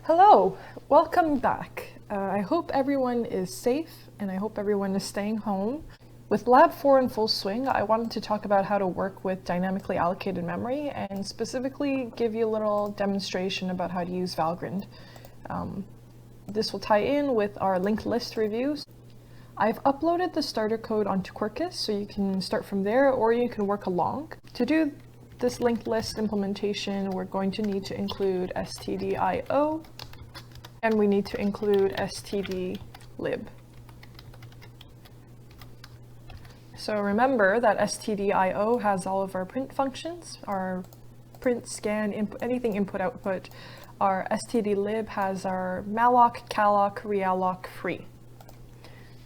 Hello, welcome back. I hope everyone is safe and I hope everyone is staying home. With Lab 4 in full swing, I wanted to talk about how to work with dynamically allocated memory and specifically give you a little demonstration about how to use Valgrind. This will tie in with our linked list reviews. I've uploaded the starter code onto Quarkus, so you can start from there or you can work along. To do this linked list implementation, we're going to need to include stdio, and we need to include stdlib. So remember that stdio has all of our print functions, our print, scan, input, anything input, output. Our stdlib has our malloc, calloc, realloc, free.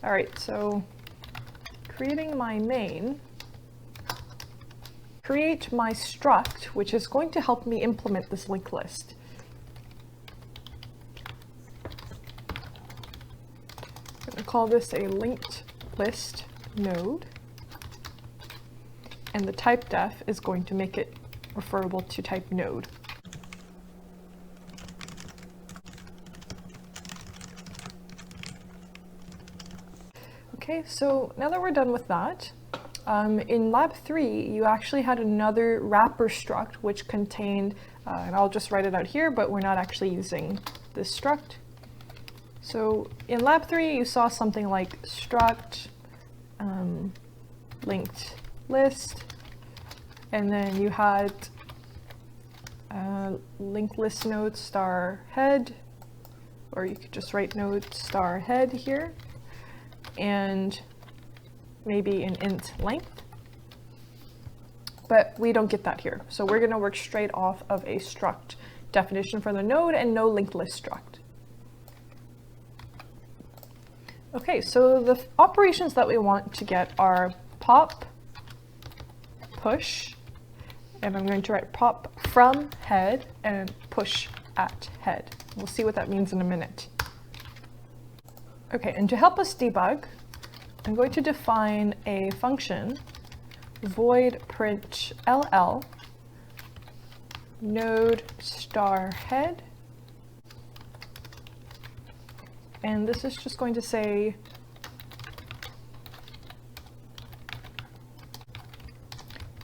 All right, so creating my main, create my struct, which is going to help me implement this linked list. I'm going to call this a linked list node, and the type def is going to make it referable to type node. Okay, so now that we're done with that, in Lab 3, you actually had another wrapper struct which contained, and I'll just write it out here, but we're not actually using this struct. So in Lab 3, you saw something like struct, linked list, and then you had linked list node star head, or you could just write node star head here, and maybe an int length, but we don't get that here. So we're going to work straight off of a struct definition for the node and no linked list struct. Okay, so the operations that we want to get are pop, push, and I'm going to write pop from head and push at head. We'll see what that means in a minute. Okay, and to help us debug, I'm going to define a function, void print ll, node star head, and this is just going to say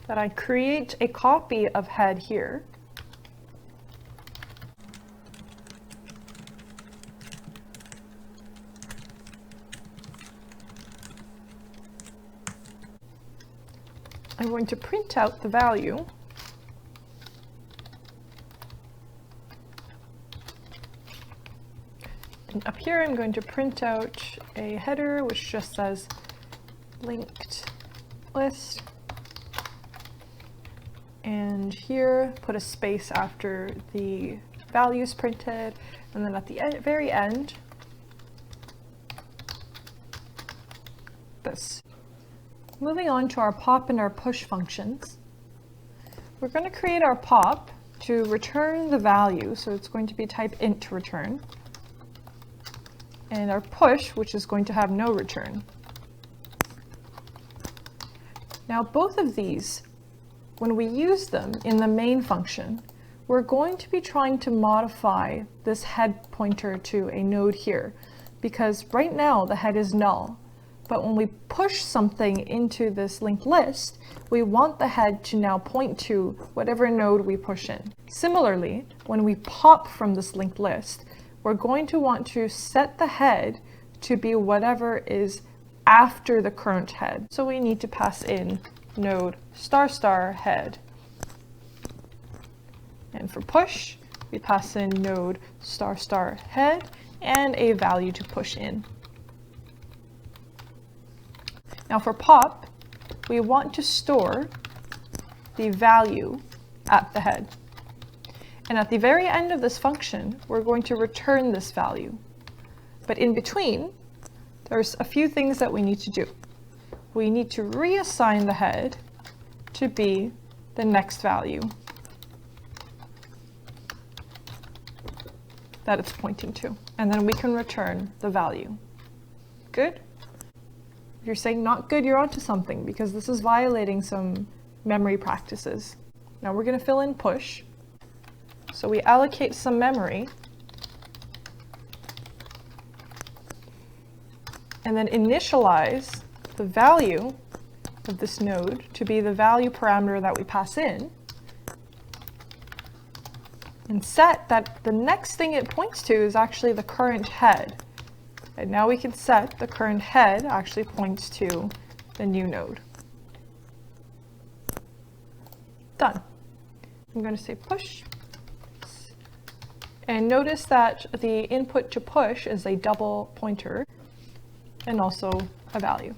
that I create a copy of head here, I'm going to print out the value, and up here I'm going to print out a header which just says linked list, and here put a space after the values printed, and then at the very end, this. Moving on to our pop and our push functions, we're going to create our pop to return the value, so it's going to be type int to return, and our push, which is going to have no return. Now both of these, when we use them in the main function, we're going to be trying to modify this head pointer to a node here, because right now the head is null. But when we push something into this linked list, we want the head to now point to whatever node we push in. Similarly, when we pop from this linked list, we're going to want to set the head to be whatever is after the current head. So we need to pass in node star star head. And for push, we pass in node star star head and a value to push in. Now for pop, we want to store the value at the head. And at the very end of this function, we're going to return this value. But in between, there's a few things that we need to do. We need to reassign the head to be the next value that it's pointing to. And then we can return the value. Good? If you're saying not good, you're onto something, because this is violating some memory practices. Now we're going to fill in push. So we allocate some memory and then initialize the value of this node to be the value parameter that we pass in, and set that the next thing it points to is actually the current head. And now we can set the current head actually points to the new node. Done. I'm going to say push. And notice that the input to push is a double pointer and also a value.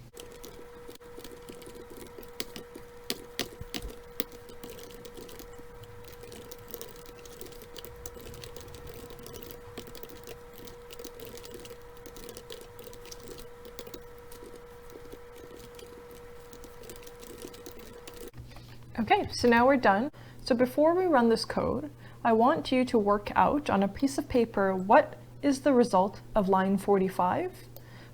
Okay, so now we're done. So before we run this code, I want you to work out on a piece of paper what is the result of line 45,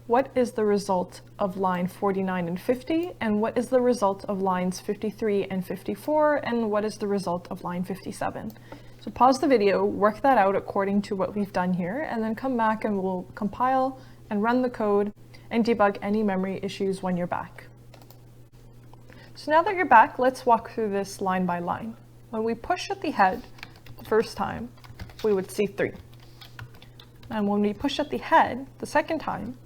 what is the result of line 49 and 50, and what is the result of lines 53 and 54, and what is the result of line 57. So pause the video, work that out according to what we've done here, and then come back and we'll compile and run the code and debug any memory issues when you're back. So now that you're back, let's walk through this line by line. When we push at the head the first time, we would see 3. And when we push at the head the second time,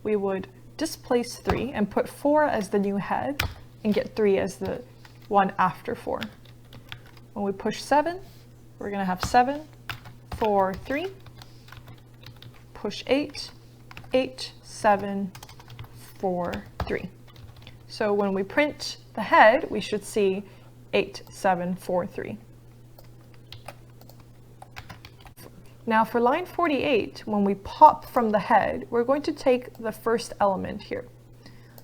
we would displace 3 and put 4 as the new head and get 3 as the one after 4. When we push 7, we're going to have 7, 4, 3. Push 8, 8, 7, 4, 3. So when we print the head, we should see 8, 7, 4, 3. Now for line 48, when we pop from the head, we're going to take the first element here.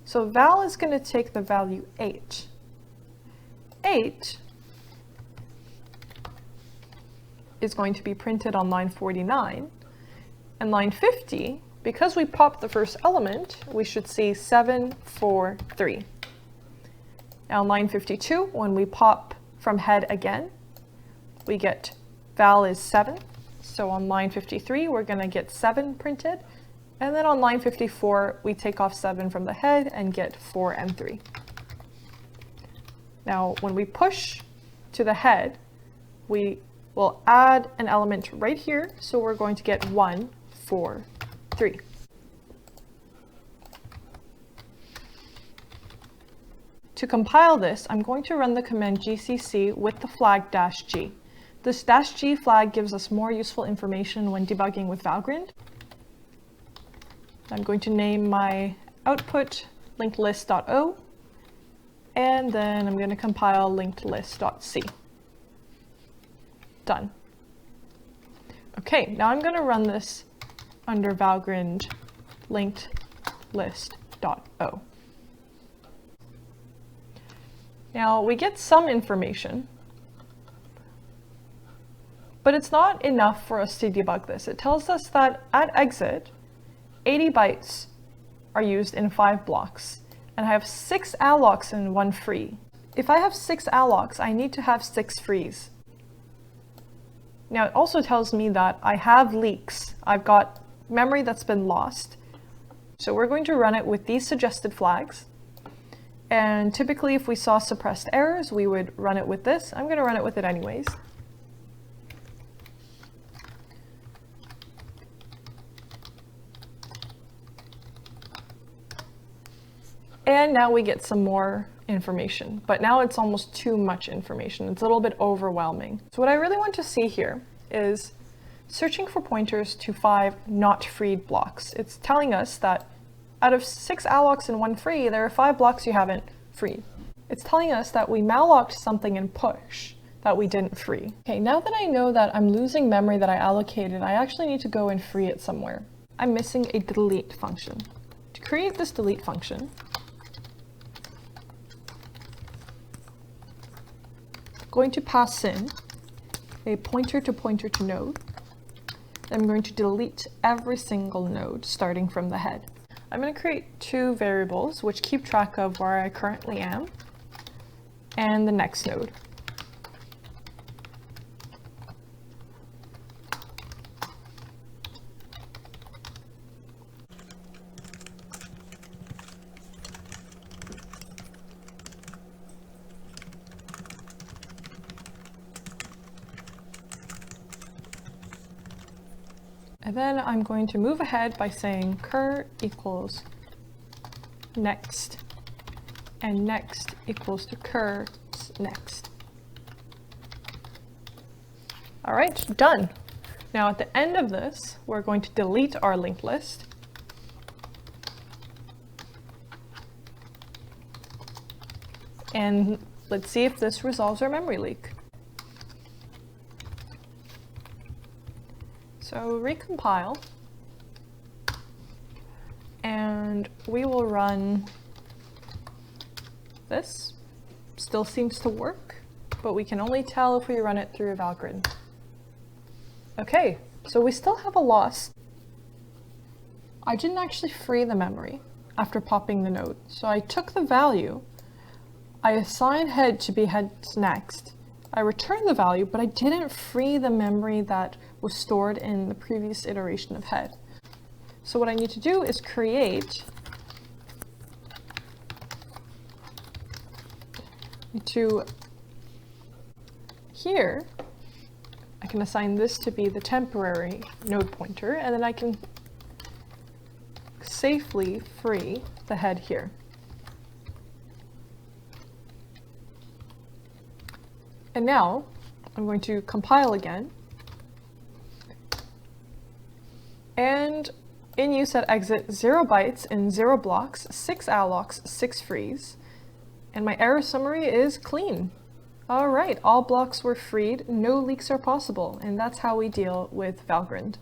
So Val is going to take the value 8. 8 is going to be printed on line 49, and line 50, because we popped the first element, we should see 7, 4, 3. Now line 52, when we pop from head again, we get val is 7. So on line 53, we're going to get 7 printed. And then on line 54, we take off 7 from the head and get 4 and 3. Now when we push to the head, we will add an element right here. So we're going to get 1, 4, 3. To compile this, I'm going to run the command gcc with the flag -g. This -g flag gives us more useful information when debugging with Valgrind. I'm going to name my output linkedlist.o, and then I'm going to compile linkedlist.c. Done. Okay, now I'm going to run this under Valgrind linkedlist.o. Now we get some information, but it's not enough for us to debug this. It tells us that at exit, 80 bytes are used in 5 blocks, and I have 6 allocs and 1 free. If I have 6 allocs, I need to have 6 frees. Now it also tells me that I have leaks. I've got memory that's been lost. So we're going to run it with these suggested flags. And typically if we saw suppressed errors, we would run it with this. I'm going to run it with it anyways. And now we get some more information, but now it's almost too much information. It's a little bit overwhelming. So what I really want to see here is searching for pointers to 5 not freed blocks. It's telling us that out of 6 allocs and 1 free, there are 5 blocks you haven't freed. It's telling us that we mallocked something in push that we didn't free. Okay, now that I know that I'm losing memory that I allocated, I actually need to go and free it somewhere. I'm missing a delete function. To create this delete function, going to pass in a pointer to node. I'm going to delete every single node starting from the head. I'm going to create 2 variables which keep track of where I currently am and the next node. And then I'm going to move ahead by saying cur equals next, and next equals to cur's next. All right, done. Now at the end of this, we're going to delete our linked list. And let's see if this resolves our memory leak. So recompile, and we will run this. Still seems to work, but we can only tell if we run it through Valgrind. Okay, so we still have a loss. I didn't actually free the memory after popping the node. So I took the value, I assigned head to be head's next. I returned the value, but I didn't free the memory that was stored in the previous iteration of head. So what I need to do is create to here. I can assign this to be the temporary node pointer, and then I can safely free the head here. And now I'm going to compile again. And in use at exit 0 bytes in 0 blocks, 6 allocs, 6 frees. And my error summary is clean. All right, all blocks were freed, no leaks are possible, and that's how we deal with Valgrind.